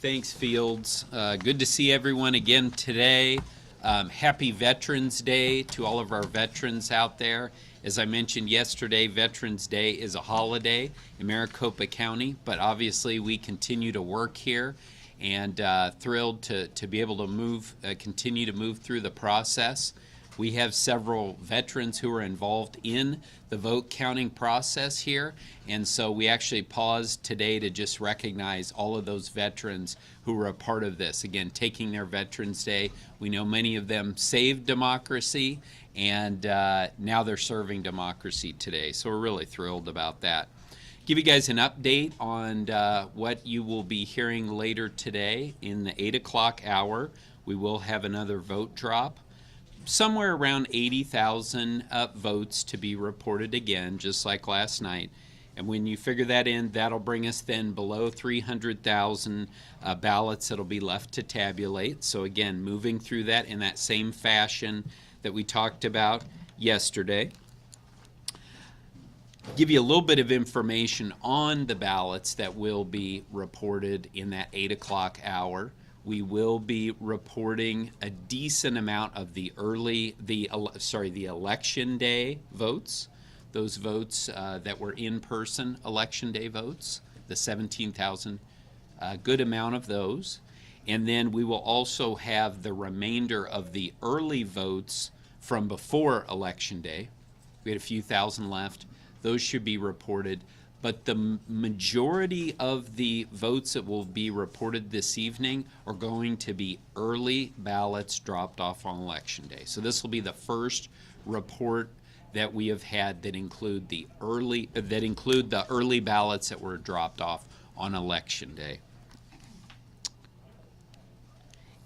Thanks, Fields. Good to see everyone again today. Happy Veterans Day to all of our veterans out there. As I mentioned yesterday, Veterans Day is a holiday in Maricopa County, but obviously we continue to work here and thrilled to be able to continue to move through the process. We have several veterans who are involved in the vote counting process here, and so we actually paused today to just recognize all of those veterans who were a part of this. Again, taking their Veterans Day. We know many of them saved democracy, and now they're serving democracy today, so we're really thrilled about that. Give you guys an update on what you will be hearing later today. In the 8 o'clock hour, we will have another vote drop. Somewhere around 80,000 votes to be reported again, just like last night. And when you figure that in, that'll bring us then below 300,000 ballots that'll be left to tabulate. So again, moving through that in that same fashion that we talked about yesterday. Give you a little bit of information on the ballots that will be reported in that 8 o'clock hour. We will be reporting a decent amount of the election day votes, those votes that were in-person election day votes, the 17,000, good amount of those. And then we will also have the remainder of the early votes from before election day. We had a few thousand left. Those should be reported. But the majority of the votes that will be reported this evening are going to be early ballots dropped off on election day. So this will be the first report that we have had that include the early ballots that were dropped off on election day.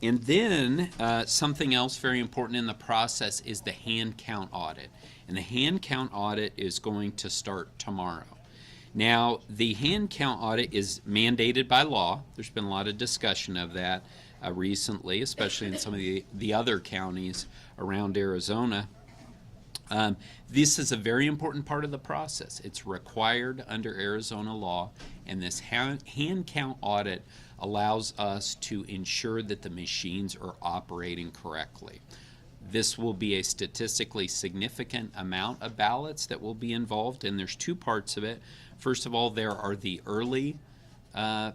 And then something else very important in the process is the hand count audit. And the hand count audit is going to start tomorrow. Now, the hand count audit is mandated by law. There's been a lot of discussion of that recently, especially in some of the other counties around Arizona. This is a very important part of the process. It's required under Arizona law, and this hand count audit allows us to ensure that the machines are operating correctly. This will be a statistically significant amount of ballots that will be involved, and there's two parts of it. First of all, there are the early, the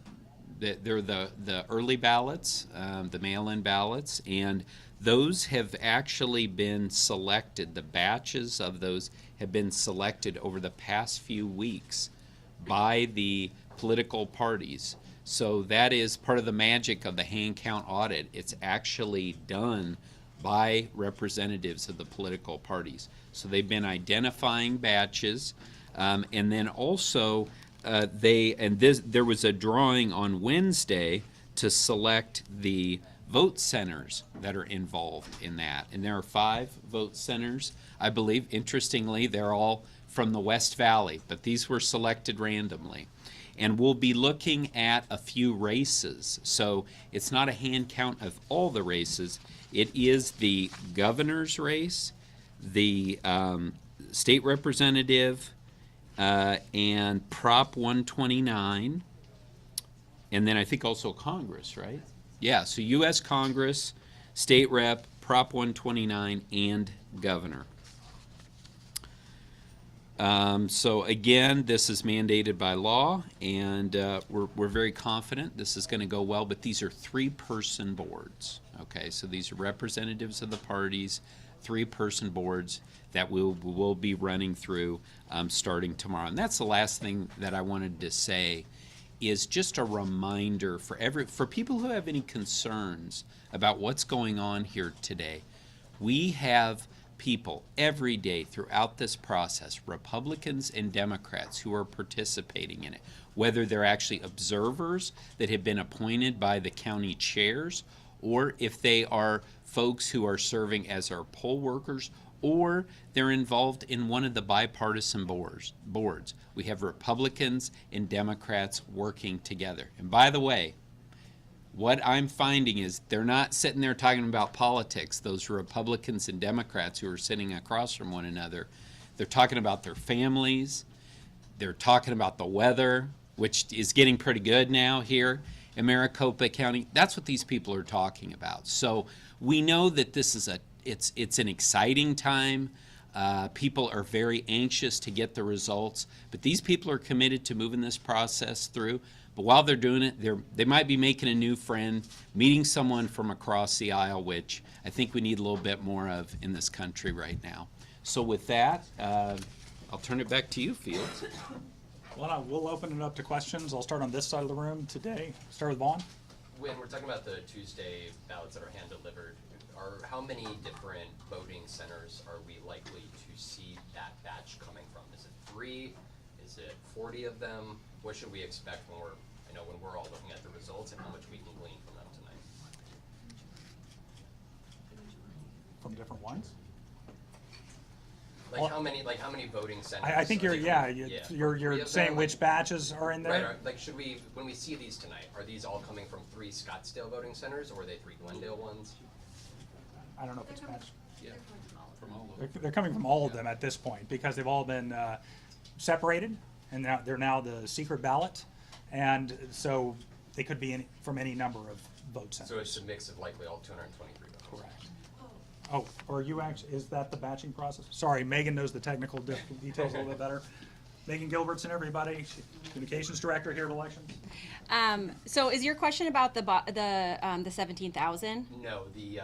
early ballots, the mail-in ballots, and those have actually been selected. The batches of those have been selected over the past few weeks by the political parties. So that is part of the magic of the hand count audit. It's actually done by representatives of the political parties. So they've been identifying batches. And then also, there was a drawing on Wednesday to select the vote centers that are involved in that. And there are 5 vote centers, I believe. Interestingly, they're all from the West Valley, but these were selected randomly. And we'll be looking at a few races. So it's not a hand count of all the races. It is the governor's race, the state representative, and Prop 129, and then I think also Congress, right? Yeah, so U.S. Congress, state rep, Prop 129, and governor. So again, this is mandated by law, and we're very confident this is going to go well, but these are 3-person boards, okay? So these are representatives of the parties, 3-person boards that we'll be running through starting tomorrow. And that's the last thing that I wanted to say, is just a reminder for people who have any concerns about what's going on here today. We have people every day throughout this process, Republicans and Democrats, who are participating in it, whether they're actually observers that have been appointed by the county chairs, or if they are folks who are serving as our poll workers, or they're involved in one of the bipartisan boards. We have Republicans and Democrats working together. And by the way, what I'm finding is they're not sitting there talking about politics, those Republicans and Democrats who are sitting across from one another. They're talking about their families. They're talking about the weather, which is getting pretty good now here. in Maricopa County. That's what these people are talking about. So we know that this is it's an exciting time. People are very anxious to get the results, but these people are committed to moving this process through. But while they're doing it, they might be making a new friend, meeting someone from across the aisle, which I think we need a little bit more of in this country right now. So with that, I'll turn it back to you, Fields. Well, we'll open it up to questions. I'll start on this side of the room today. Start with Vaughn. When we're talking about the Tuesday ballots that are hand-delivered, how many different voting centers are we likely to see that batch coming from? Is it 3? Is it 40 of them? What should we expect when we're all looking at the results and how much we can glean from them tonight? From different ones? Like how many voting centers? I think you're saying which batches are in there? Right. Like when we see these tonight, are these all coming from 3 Scottsdale voting centers or are they 3 Glendale ones? I don't know if it's batch. Yeah, from all over. They're coming from all of them at this point because they've all been separated, and now they're now the secret ballot, and so they could be from any number of vote centers. So it's a mix of likely all 223 votes. Correct. Oh, or you actually, is that the batching process? Sorry, Megan knows the technical details a little bit better. Megan Gilbertson, everybody, Communications Director here at Elections. So is your question about the 17,000? No, the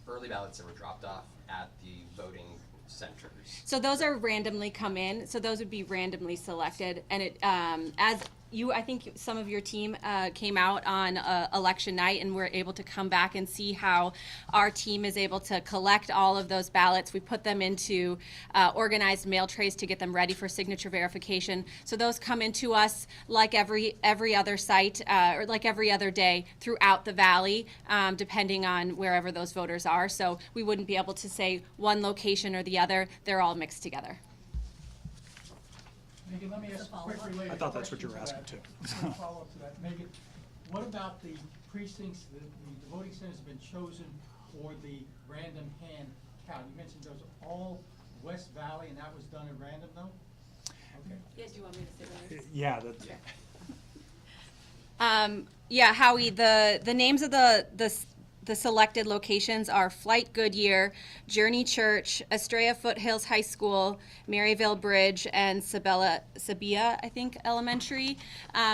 early ballots that were dropped off at the voting centers. So those are randomly come in. So those would be randomly selected, and it I think some of your team came out on election night and were able to come back and see how our team is able to collect all of those ballots. We put them into organized mail trays to get them ready for signature verification. So those come into us like every other site or like every other day throughout the valley, depending on wherever those voters are. So we wouldn't be able to say one location or the other. They're all mixed together. Megan, let me ask a quick related I thought that's what you were question asking to that. Quick follow-up to that. Megan, what about the precincts, the voting centers have been chosen for the random hand count? You mentioned those are all West Valley, and that was done at random, though? Okay. Yes, do you want me to say that? Yeah. Yeah, Howie, the names of the selected locations are Flight Goodyear, Journey Church, Estrella Foothills High School, Maryville Bridge, and Sabia, I think, Elementary.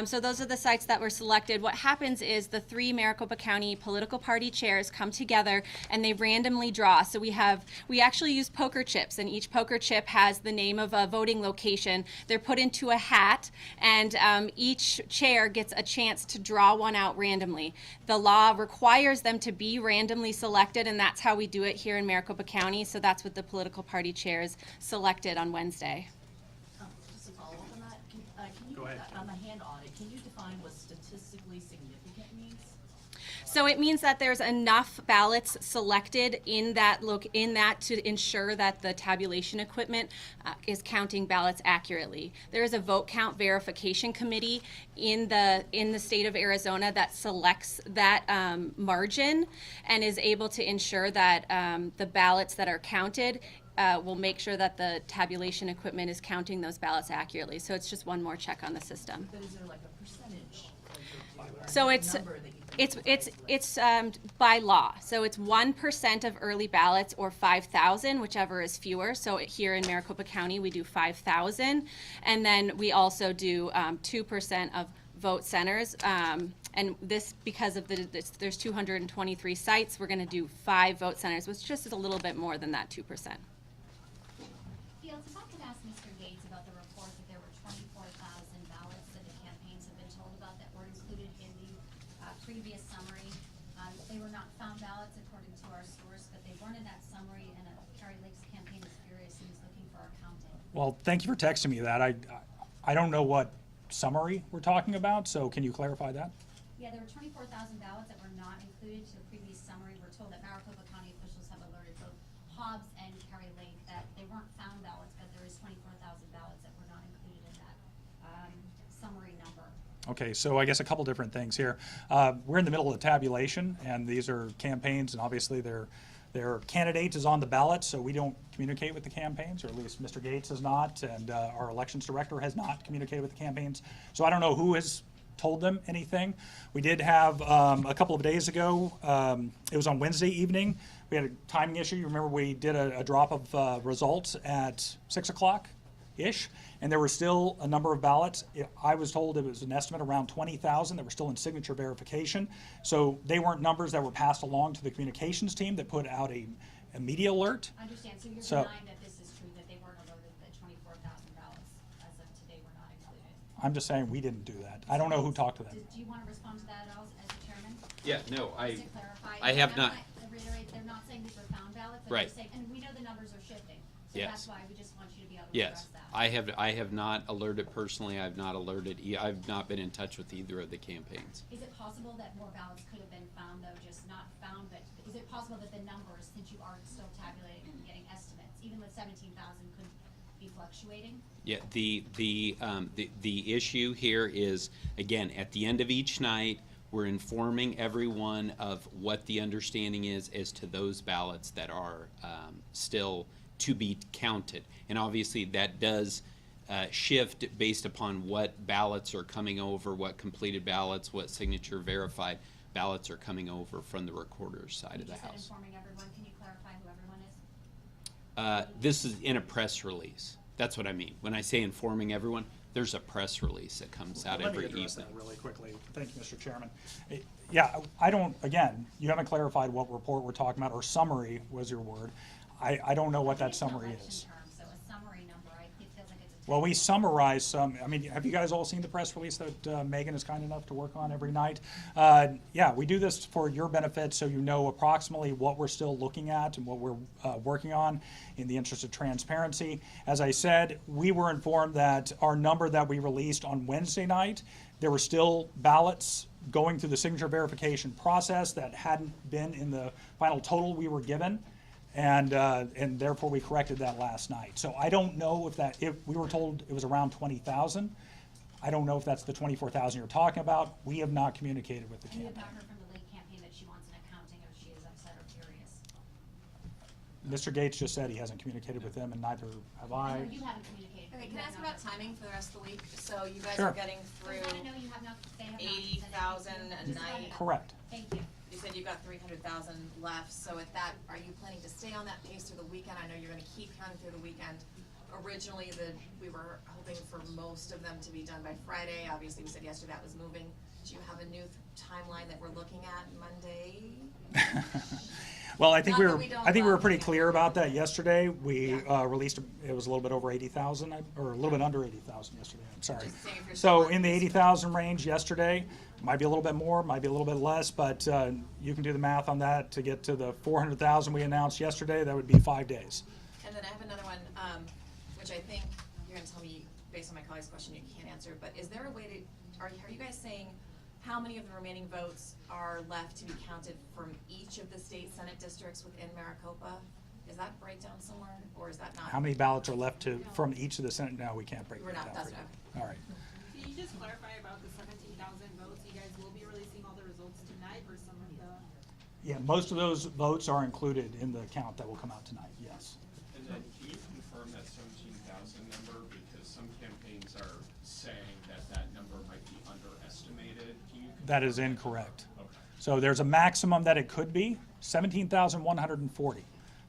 So those are the sites that were selected. What happens is the 3 Maricopa County political party chairs come together and they randomly draw. So we actually use poker chips, and each poker chip has the name of a voting location. They're put into a hat, and each chair gets a chance to draw one out randomly. The law requires them to be randomly selected, and that's how we do it here in Maricopa County. So that's what the political party chairs selected on Wednesday. Just a follow-up on that, can you, Go ahead. on the hand audit, can you define what statistically significant means? So it means that there's enough ballots selected in that to ensure that the tabulation equipment is counting ballots accurately. There is a vote count verification committee in the state of Arizona that selects that margin and is able to ensure that the ballots that are counted will make sure that the tabulation equipment is counting those ballots accurately. So it's just one more check on the system. But is there like a percentage? So it's by law. So it's 1% of early ballots or 5,000, whichever is fewer. So here in Maricopa County, we do 5,000, and then we also do 2% of vote centers. And this, because of there's 223 sites, we're going to do 5 vote centers, which just is a little bit more than that 2%. Fields, if I could ask Mr. Gates about the report that there were 24,000 ballots that the campaigns have been told about that were included in the previous summary. They were not found ballots according to our source, but they weren't in that summary, and Carrie Lake's campaign is furious and is looking for our counting. Well, thank you for texting me that. I don't know what summary we're talking about, so can you clarify that? Yeah, there were 24,000 ballots that were not included to the previous summary. We're told that Maricopa County officials have alerted both Hobbs and Carrie Lake that they weren't found ballots, but there is 24,000 ballots that were not included in that summary number. Okay, so I guess a couple different things here. We're in the middle of the tabulation, and these are campaigns, and obviously their candidate is on the ballot, so we don't communicate with the campaigns, or at least Mr. Gates has not, and our elections director has not communicated with the campaigns. So I don't know who has told them anything. We did have a couple of days ago, it was on Wednesday evening, we had a timing issue. You remember we did a drop of results at 6 o'clock-ish, and there were still a number of ballots. I was told it was an estimate around 20,000 that were still in signature verification. So they weren't numbers that were passed along to the communications team that put out a media alert. I understand, so you're So- denying that this is true, that they weren't alerted that 24,000 ballots as of today were not included? I'm just saying we didn't do that. I don't know who talked to them. Do you want to respond to that at all as the chairman? Yeah, no, Just to clarify. I have not. Reiterate, they're not saying these were found ballots, they're Right. just saying, and we know the numbers are shifting. So Yes. that's why we just want you to be able to address Yes, that. I have not alerted personally, I've not alerted, I've not been in touch with either of the campaigns. Is it possible that more ballots could have been found, though, just not found, but is it possible that the numbers, since you are still tabulating and getting estimates, even with 17,000, could be fluctuating? Yeah, the issue here is, again, at the end of each night, we're informing everyone of what the understanding is as to those ballots that are still to be counted. And obviously, that does shift based upon what ballots are coming over, what completed ballots, what signature verified ballots are coming over from the recorder's side of the You just said house. informing everyone, can you clarify who everyone is? This is in a press release. That's what I mean. When I say informing everyone, there's a press release that comes out Let every me address evening. that really quickly. Thank you, Mr. Chairman. Yeah, I don't, again, you haven't clarified what report we're talking about, or summary was your word. I don't know what that It's an summary election is. term, so a summary number, it feels like it's a. Well, we technical- summarized some, I mean, have you guys all seen the press release that Megan is kind enough to work on every night? Yeah, we do this for your benefit, so you know approximately what we're still looking at and what we're working on in the interest of transparency. As I said, we were informed that our number that we released on Wednesday night, there were still ballots going through the signature verification process that hadn't been in the final total we were given. And therefore we corrected that last night. So I don't know if we were told it was around 20,000. I don't know if that's the 24,000 you're talking about. We have not communicated with the And you have campaign. not heard from the Lake campaign that she wants an accounting, or she is upset or furious? Mr. Gates just said he hasn't communicated with them, and neither have I I. know you haven't communicated. but Okay, you can I have ask not about heard. timing for the rest of the week? So you guys Sure. are getting through I know you have not, they have not. 80,000 a night. Correct. Thank you. You said you've got 300,000 left, so at that, are you planning to stay on that pace through the weekend? I know you're gonna keep counting through the weekend. Originally, we were hoping for most of them to be done by Friday. Obviously, we said yesterday that was moving. Do you have a new timeline that we're looking at Monday? Well, I think Not we that were, we don't I think we were love pretty it. clear about that yesterday. We Yeah. released, it was a little bit over 80,000, or a little bit under 80,000 yesterday, I'm sorry. Just saying if you're So still on in the pace. 80,000 range yesterday, might be a little bit more, might be a little bit less, but you can do the math on that to get to the 400,000 we announced yesterday. That would be 5 days. And then I have another one, which I think you're gonna tell me, based on my colleague's question, you can't answer, but is there a way to, are you guys saying how many of the remaining votes are left to be counted from each of the state senate districts within Maricopa? Is that breakdown somewhere, or is that not? How many ballots are left from each of the Senate? No, we can't break We're that not, down. that's for not. you. All right. Can you just clarify about the 17,000 votes? You guys will be releasing all the results tonight, or some of the? Yeah, most of those votes are included in the count that will come out tonight, yes. And then can you confirm that 17,000 number, because some campaigns are saying that number might be underestimated? Can you? That is incorrect. Okay. So there's a maximum that it could be, 17,140.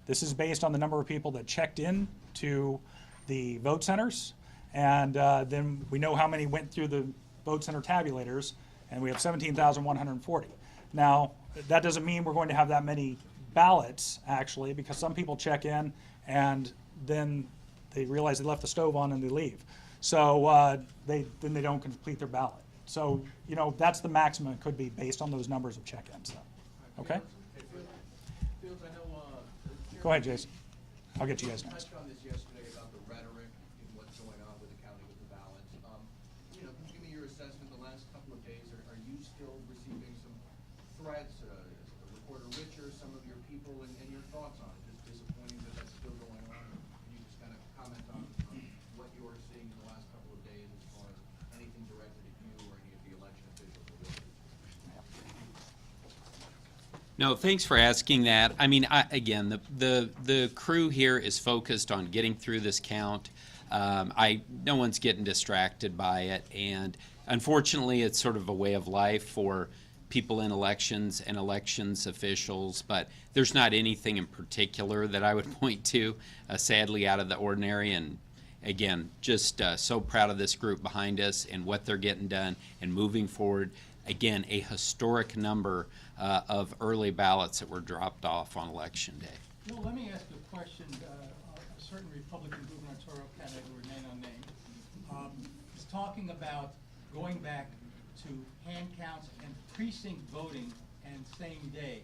This is based on the number of people that checked in to the vote centers, and then we know how many went through the vote center tabulators, and we have 17,140. Now, that doesn't mean we're going to have that many ballots, actually, because some people check in and then they realize they left the stove on and they leave. So then they don't complete their ballot. So, you know, that's the maximum it could be based on those numbers of check-ins. Okay? Fields, I know, Go ahead, Jason. I'll get you guys you next. touched on this yesterday about the rhetoric and what's going on with the county with the ballots. You know, can you give me your assessment the last couple of days? Are you still receiving some threats, Recorder Richard, some of your people, and your thoughts on it? Just disappointing that that's still going on. Can you just kind of comment on what you are seeing in the last couple of days as far as anything directed at you or any of the election officials or workers? No, thanks for asking that. I mean, again, the crew here is focused on getting through this count. No one's getting distracted by it, and unfortunately, it's sort of a way of life for people in elections and elections officials, but there's not anything in particular that I would point to, sadly, out of the ordinary. And again, just so proud of this group behind us and what they're getting done and moving forward. Again, a historic number of early ballots that were dropped off on Election Day. Well, let me ask you a question. A certain Republican gubernatorial candidate who remain unnamed is talking about going back to hand counts and precinct voting and same day.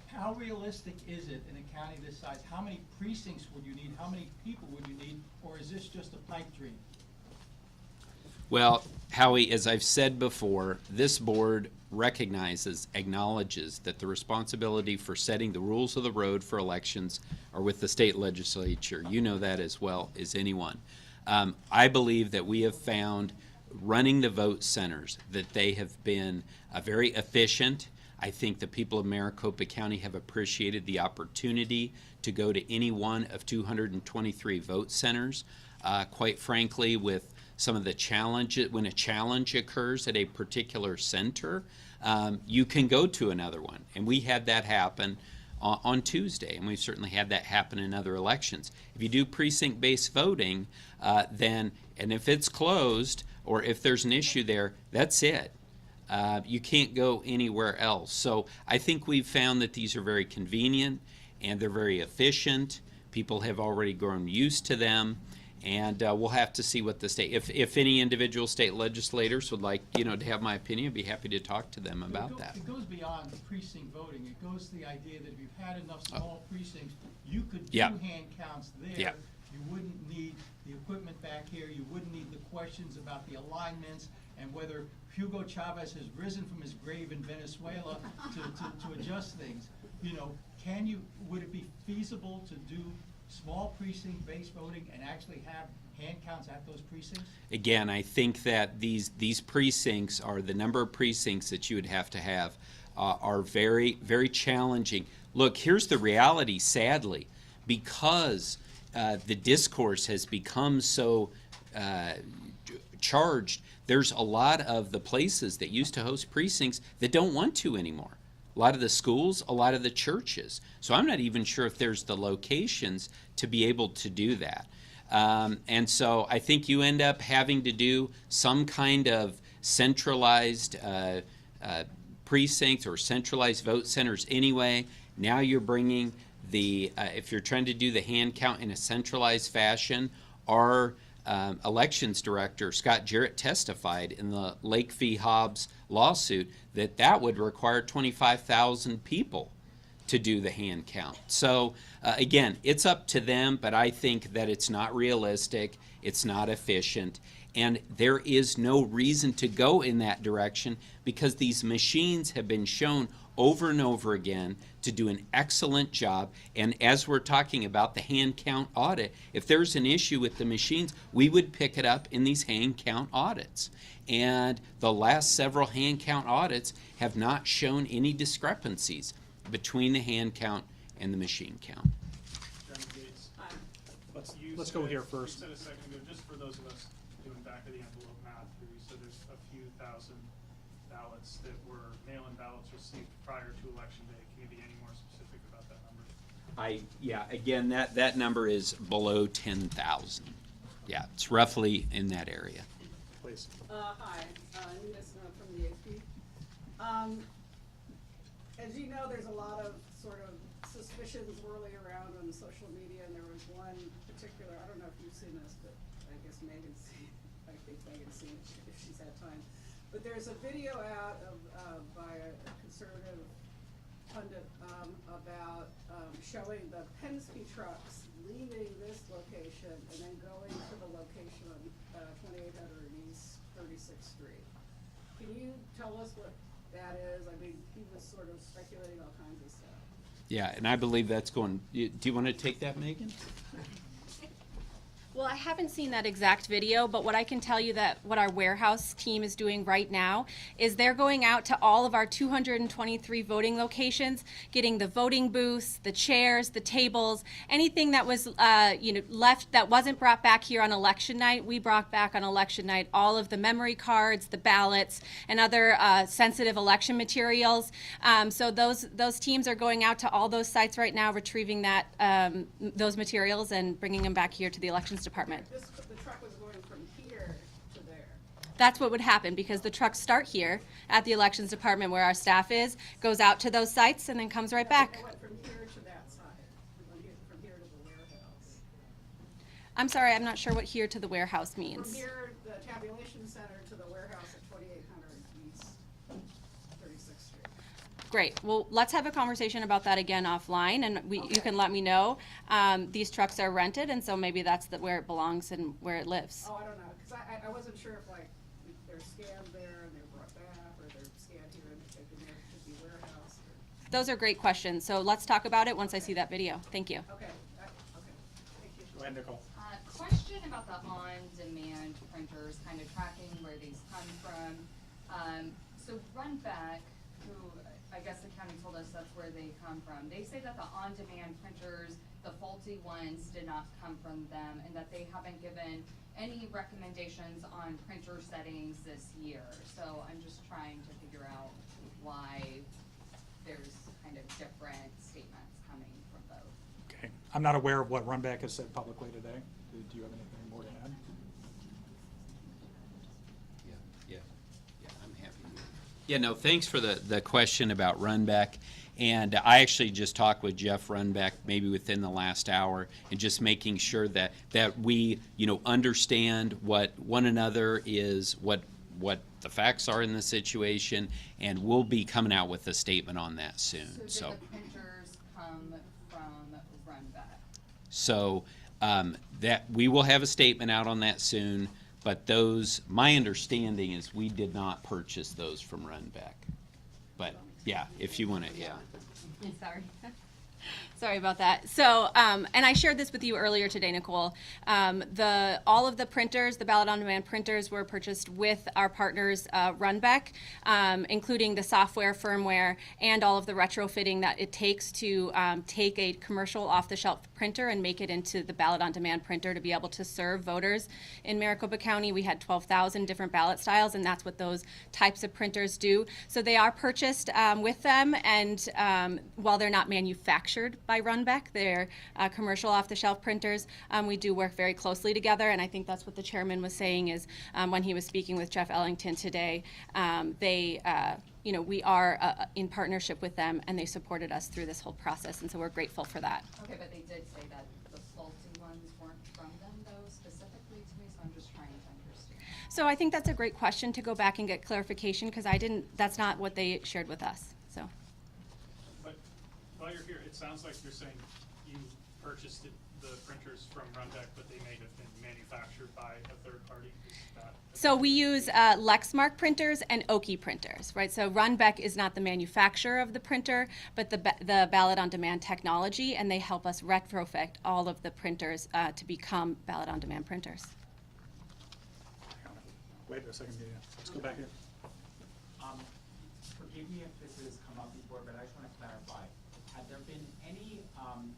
How realistic is it in a county this size? How many precincts would you need? How many people would you need? Or is this just a pipe dream? Well, Howie, as I've said before, this board recognizes, acknowledges that the responsibility for setting the rules of the road for elections are with the state legislature. You know that as well as anyone. I believe that we have found, running the vote centers, that they have been very efficient. I think the people of Maricopa County have appreciated the opportunity to go to any one of 223 vote centers. Quite frankly, with some of the challenges, when a challenge occurs at a particular center, you can go to another one. And we had that happen on Tuesday, and we've certainly had that happen in other elections. If you do precinct-based voting, then, and if it's closed, or if there's an issue there, that's it. You can't go anywhere else. So I think we've found that these are very convenient and they're very efficient. People have already grown used to them, and we'll have to see what the state, if any individual state legislators would like, to have my opinion, I'd be happy to talk to them about that. It goes beyond precinct voting. It goes to the idea that if you've had enough small precincts, you could do Yep. hand counts there. Yep. You wouldn't need the equipment back here. You wouldn't need the questions about the alignments and whether Hugo Chavez has risen from his grave in Venezuela to adjust things. Would it be feasible to do small precinct-based voting and actually have hand counts at those precincts? Again, I think that these precincts are, the number of precincts that you would have to have are very, very challenging. Look, here's the reality, sadly, because the discourse has become so charged, there's a lot of the places that used to host precincts that don't want to anymore. A lot of the schools, a lot of the churches. So I'm not even sure if there's the locations to be able to do that. And so I think you end up having to do some kind of centralized precincts or centralized vote centers anyway. Now you're bringing if you're trying to do the hand count in a centralized fashion, our elections director, Scott Jarrett, testified in the Lake v. Hobbs lawsuit that would require 25,000 people to do the hand count. So again, it's up to them, but I think that it's not realistic, it's not efficient, and there is no reason to go in that direction because these machines have been shown over and over again to do an excellent job. And as we're talking about the hand count audit, if there's an issue with the machines, we would pick it up in these hand count audits. And the last several hand count audits have not shown any discrepancies between the hand count and the machine count. Let's go here first. You said a second ago, just for those of us doing back of the envelope math, you said there's a few thousand ballots that were mail-in ballots received prior to Election Day. Can you be any more specific about that number? Again, that number is below 10,000. Yeah, it's roughly in that area. Please. Hi, Nina Snow from the AP. As you know, there's a lot of sort of suspicions whirling around on social media, and there was one particular, I don't know if you've seen this, but I guess Megan's seen, I think Megan's seen it if she's had time. But there's a video out by a conservative pundit about showing the Penske trucks leaving this location and then going to the location on 2800 East 36th Street. Can you tell us what that is? I mean, he was sort of speculating all kinds of stuff. Yeah, and I believe that's going, do you want to take that, Megan? Well, I haven't seen that exact video, but what I can tell you that what our warehouse team is doing right now is they're going out to all of our 223 voting locations, getting the voting booths, the chairs, the tables, anything that was left that wasn't brought back here on election night. We brought back on election night all of the memory cards, the ballots, and other sensitive election materials. So those teams are going out to all those sites right now, retrieving those materials and bringing them back here to the elections department. The truck was going from here to there. That's what would happen, because the trucks start here at the elections department where our staff is, goes out to those sites, and then comes right back. It went from here to that side, from here to the warehouse. I'm sorry, I'm not sure what here to the warehouse From means. here, the tabulation center to the warehouse at 2800 East 36th Street. Great. Well, let's have a conversation about that again offline, and you can let me know. These trucks are rented, and so maybe that's where it belongs and where it lives. Oh, I don't know, because I wasn't sure if like they're scanned there and they're brought back, or they're scanned here and taken there to the warehouse. Those are great questions. So let's talk about it once I see that video. Thank you. Okay, okay, thank you. Go ahead, Nicole. Question about the on-demand printers, kind of tracking where these come from. So Runback, who I guess the county told us that's where they come from, they say that the on-demand printers, the faulty ones, did not come from them, and that they haven't given any recommendations on printer settings this year. So I'm just trying to figure out why there's kind of different statements coming from both. Okay. I'm not aware of what Runback has said publicly today. Do you have anything more to add? Yeah, I'm happy. Yeah, no, thanks for the question about Runback. And I actually just talked with Jeff Runback maybe within the last hour, and just making sure that we, understand what one another is, what the facts are in the situation, and we'll be coming out with a statement on that soon. So did the printers come from Runback? So that we will have a statement out on that soon, but my understanding is we did not purchase those from Runback. But yeah, if you want to, yeah. Sorry. Sorry about that. So, and I shared this with you earlier today, Nicole. All of the printers, the ballot on demand printers, were purchased with our partners, Runback, including the software, firmware, and all of the retrofitting that it takes to take a commercial off-the-shelf printer and make it into the ballot on demand printer to be able to serve voters in Maricopa County. We had 12,000 different ballot styles, and that's what those types of printers do. So they are purchased with them, and while they're not manufactured by Runback, they're commercial off-the-shelf printers. We do work very closely together, and I think that's what the chairman was saying is when he was speaking with Jeff Ellington today, we are in partnership with them, and they supported us through this whole process, and so we're grateful for that. Okay, but they did say that the faulty ones weren't from them, though, specifically to me, so I'm just trying to understand. So I think that's a great question to go back and get clarification, because that's not what they shared with us, so. But while you're here, it sounds like you're saying you purchased the printers from Runback, but they may have been manufactured by a third party. Is that? So we use Lexmark printers and Oki printers, right? So Runback is not the manufacturer of the printer, but the ballot on demand technology, and they help us retrofit all of the printers to become ballot on demand printers. Wait a second, let's go back here. Forgive me if this has come up before, but I just want to clarify. Have there been any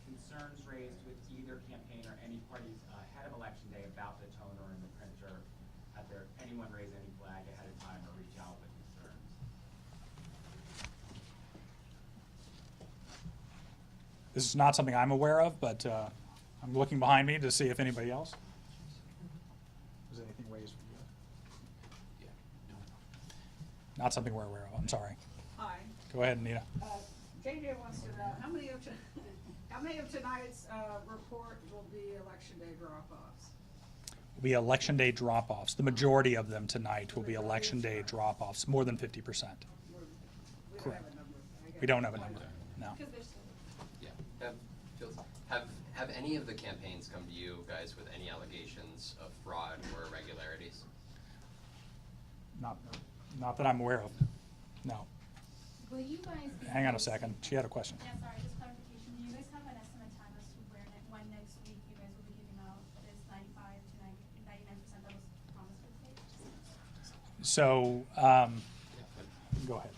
concerns raised with either campaign or any parties ahead of Election Day about the toner and the printer? Have there anyone raise any flag ahead of time or reach out with concerns? This is not something I'm aware of, but I'm looking behind me to see if anybody else. Was anything raised from you? Not something we're aware of, I'm sorry. Hi. Go ahead, Anita. JJ wants to know, how many of tonight's report will be Election Day drop-offs? Will be Election Day drop-offs. The majority of them tonight will be Election Day drop-offs, more than 50%. We don't have Correct. a number. We don't have a number, no. Yeah. Have any of the campaigns come to you guys with any allegations of fraud or irregularities? Not that I'm aware of, no. Will you guys be Hang on a posting- second, she had a question. Yeah, sorry, just clarification. Do you guys have an estimate time as to when next week you guys will be giving out this 95 So, go ahead.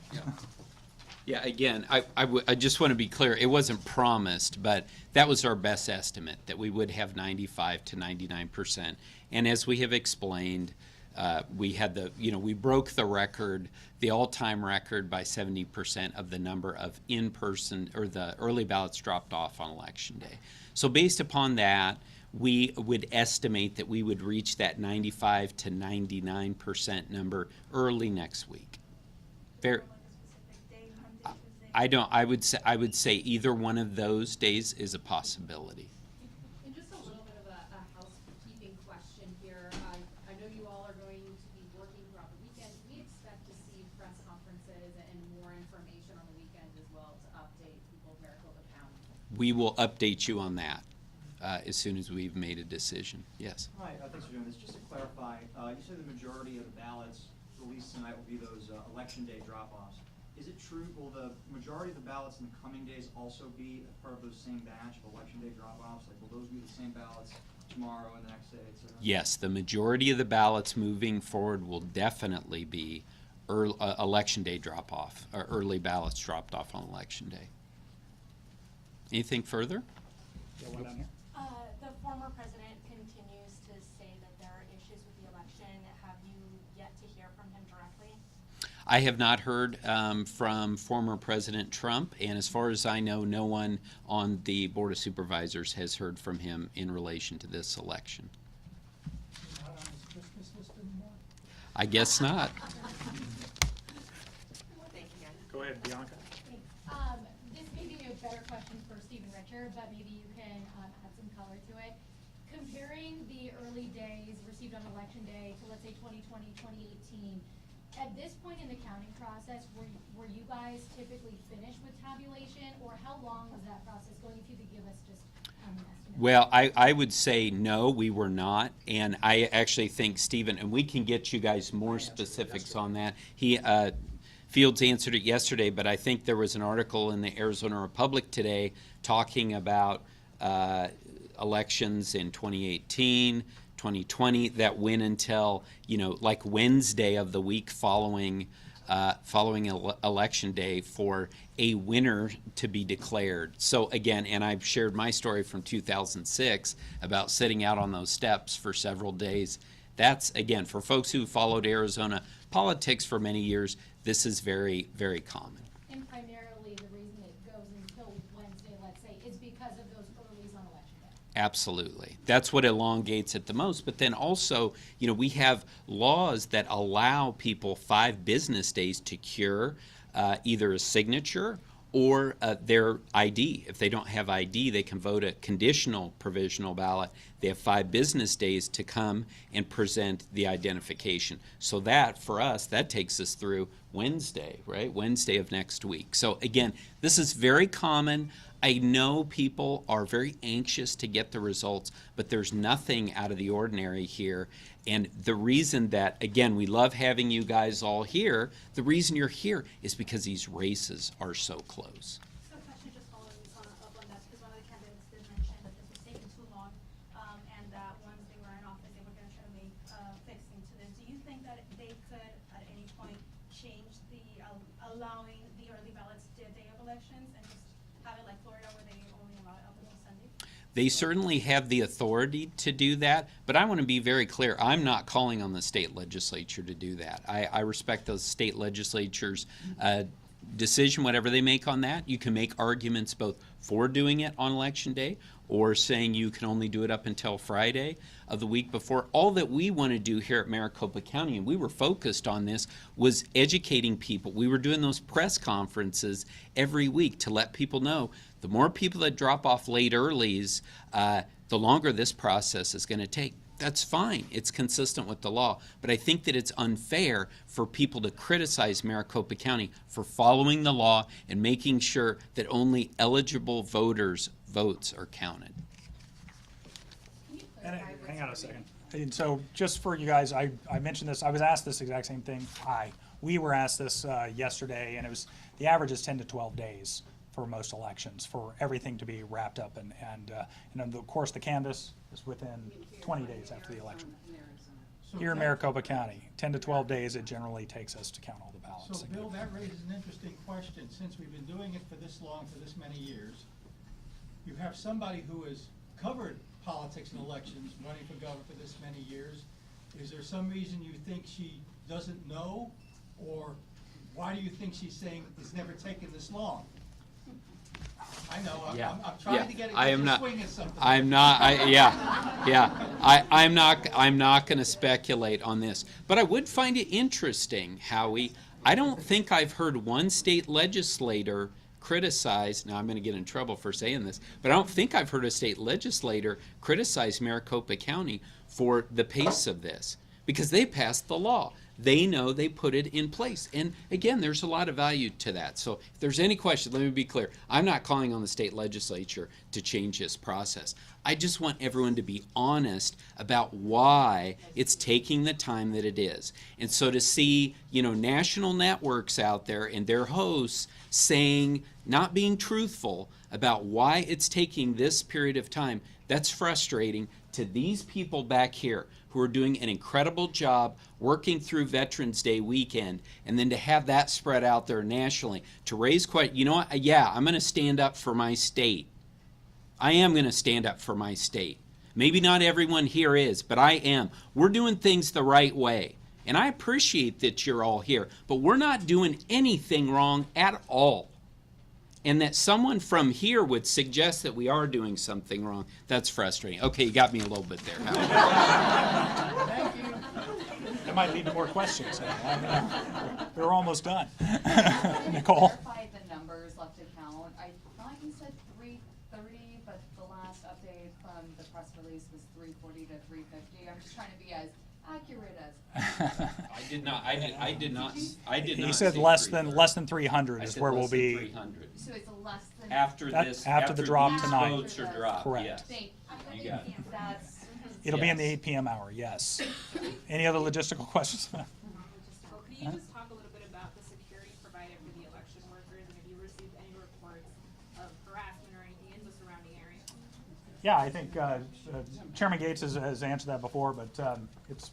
Yeah, again, I just want to be clear, it wasn't promised, but that was our best estimate, that we would have 95 to 99%. And as we have explained, we had we broke the record, the all-time record by 70% of the number of in-person, or the early ballots dropped off on Election Day. So based upon that, we would estimate that we would reach that 95 to 99% number early next week. Fair. I would say either one of those days is a possibility. And just a little bit of a housekeeping question here. I know you all are going to be working throughout the weekend. We expect to see press conferences and more information on the weekend as well to update people of Maricopa County. We will update you on that as soon as we've made a decision. Yes. Hi, thanks for doing this. Just to clarify, you said the majority of the ballots released tonight will be those Election Day drop-offs. Is it true, will the majority of the ballots in the coming days also be part of those same batch of Election Day drop-offs? Like, will those be the same ballots tomorrow and the next day, et cetera? Yes, the majority of the ballots moving forward will definitely be Election Day drop-off, or early ballots dropped off on Election Day. Anything further? Yeah, one down here. The former president continues to say that there are issues with the election. Have you yet to hear from him directly? I have not heard from former President Trump, and as far as I know, no one on the Board of Supervisors has heard from him in relation to this election. Not on his Christmas list anymore? I guess not. Thank you, guys. Go ahead, Bianca. This may be a better question for Stephen Richard, but maybe you can add some color to it. Comparing the early days received on Election Day to, let's say, 2020, 2018, at this point in the counting process, were you guys typically finished with tabulation, or how long was that process going? If you could give us just an estimate. Well, I would say no, we were not, and I actually think Stephen, and we can get you guys more specifics on that. He Fields answered it yesterday, but I think there was an article in the Arizona Republic today talking about elections in 2018, 2020 that went until, like Wednesday of the week following Election Day for a winner to be declared. So again, and I've shared my story from 2006 about sitting out on those steps for several days. That's, again, for folks who followed Arizona politics for many years, this is very, very common. And primarily the reason it goes until Wednesday, let's say, is because of those earlies on Election Day. Absolutely. That's what elongates it the most. But then also, we have laws that allow people 5 business days to cure either a signature or their ID. If they don't have ID, they can vote a conditional provisional ballot. They have 5 business days to come and present the identification. So that, for us, that takes us through Wednesday, right? Wednesday of next week. So again, this is very common. I know people are very anxious to get the results, but there's nothing out of the ordinary here. And the reason that, again, we love having you guys all here, the reason you're here is because these races are so close. So a question just following up on that, because one of the candidates did mention that this was taking too long, and that once they were in office, they were going to try to make fixing to this. Do you think that they could, at any point, change the allowing the early ballots the day of elections and just have it like Florida where they only allow it up until Sunday? They certainly have the authority to do that, but I want to be very clear. I'm not calling on the state legislature to do that. I respect those state legislatures' decision, whatever they make on that. You can make arguments both for doing it on Election Day or saying you can only do it up until Friday of the week before. All that we want to do here at Maricopa County, and we were focused on this, was educating people. We were doing those press conferences every week to let people know the more people that drop off late earlies, the longer this process is going to take. That's fine. It's consistent with the law. But I think that it's unfair for people to criticize Maricopa County for following the law and making sure that only eligible voters' votes are counted. And hang on a second. And so just for you guys, I mentioned this, I was asked this exact same thing. We were asked this yesterday, and it was, the average is 10 to 12 days for most elections for everything to be wrapped up. And of course, the canvass is within 20 days after the election. So Here in that- Maricopa County, 10 to 12 days it generally takes us to count all the ballots. So Bill, that raises an interesting question. Since we've been doing it for this long, for this many years, you have somebody who has covered politics and elections, running for governor for this many years. Is there some reason you think she doesn't know? Or why do you think she's saying it's never taken this long? I know, I'm trying to get a swing at something. I'm not going to speculate on this, but I would find it interesting, Howie. I don't think I've heard one state legislator criticize, now I'm going to get in trouble for saying this, but I don't think I've heard a state legislator criticize Maricopa County for the pace of this, because they passed the law. They know they put it in place. And again, there's a lot of value to that. So if there's any question, let me be clear. I'm not calling on the state legislature to change this process. I just want everyone to be honest about why it's taking the time that it is. And so to see, national networks out there and their hosts saying, not being truthful about why it's taking this period of time, that's frustrating to these people back here who are doing an incredible job working through Veterans Day weekend, and then to have that spread out there nationally, to raise questions. You know what? Yeah, I'm going to stand up for my state. I am going to stand up for my state. Maybe not everyone here is, but I am. We're doing things the right way. And I appreciate that you're all here, but we're not doing anything wrong at all. And that someone from here would suggest that we are doing something wrong, that's frustrating. Okay, you got me a little bit there, Howard. Thank you. That might lead to more questions. We're almost done. Nicole? Clarify the numbers left to count. I thought you said 330, but the last update from the press release was 340 to 350. I'm just trying to be as accurate as. I did not. He said less than 300 is where we'll be. 300. So it's less than. After the drop these tonight. votes are dropped, Correct. yes. You got it. That's. It'll be in the 8 p.m. hour, yes. Any other logistical questions? Well, could you just talk a little bit about the security provided for the election workers, and if you received any reports of harassment or anything in the surrounding area? Yeah, I think Chairman Gates has answered that before, but it's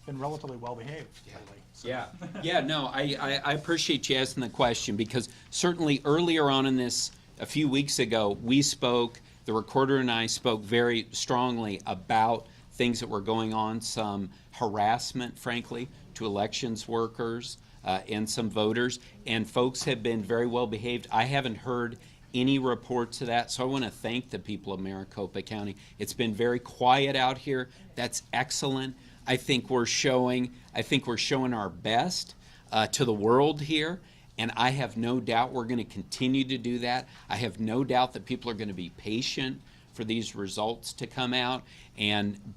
been relatively well behaved lately. So. I appreciate you asking the question, because certainly earlier on in this, a few weeks ago, we spoke, the recorder and I spoke very strongly about things that were going on, some harassment, frankly, to elections workers and some voters, and folks have been very well behaved. I haven't heard any reports of that, so I want to thank the people of Maricopa County. It's been very quiet out here. That's excellent. I think we're showing our best to the world here, and I have no doubt we're going to continue to do that. I have no doubt that people are going to be patient for these results to come out.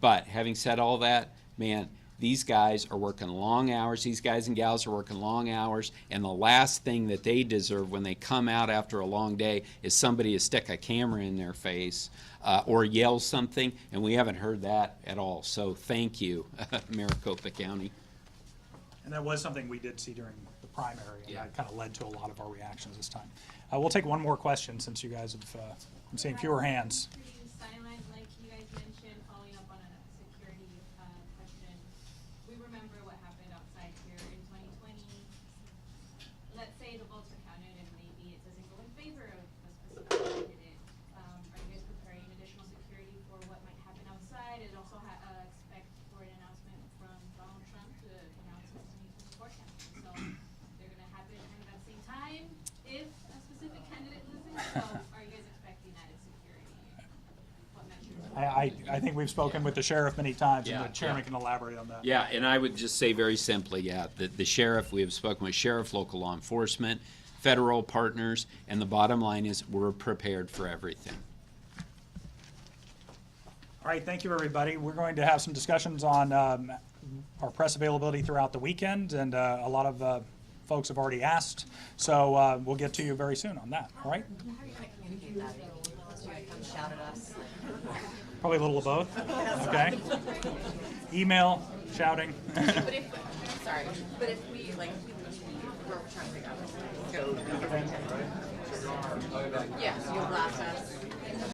But having said all that, man, these guys are working long hours. These guys and gals are working long hours, and the last thing that they deserve when they come out after a long day is somebody to stick a camera in their face or yell something, and we haven't heard that at all. So thank you, Maricopa County. And that was something we did see during the primary, and that kind of led to a lot of our reactions this time. We'll take one more question since you guys have been seeing fewer hands. Pretty silent, like you guys mentioned, following up on a security question. We remember what happened outside here in 2020. Let's say the votes are counted and maybe it doesn't go in favor of a specific candidate. Are you guys preparing additional security for what might happen outside? And also expect for an announcement from Donald Trump to announce his 2024 campaign. So they're going to happen kind of at the same time if a specific candidate loses. So are you guys expecting added security? What measures? I think we've spoken with the sheriff many times, and the chairman can elaborate on that. Yeah, and I would just say very simply, the sheriff, we have spoken with sheriff, local law enforcement, federal partners, and the bottom line is we're prepared for everything. All right, thank you, everybody. We're going to have some discussions on our press availability throughout the weekend, and a lot of folks have already asked, so we'll get to you very soon on that, all right? How are you going to communicate that? Unless you're going to come shout at us? Probably a little of both, okay? Email, shouting. But if we, like, we're trying to figure out, yeah, so you blast us.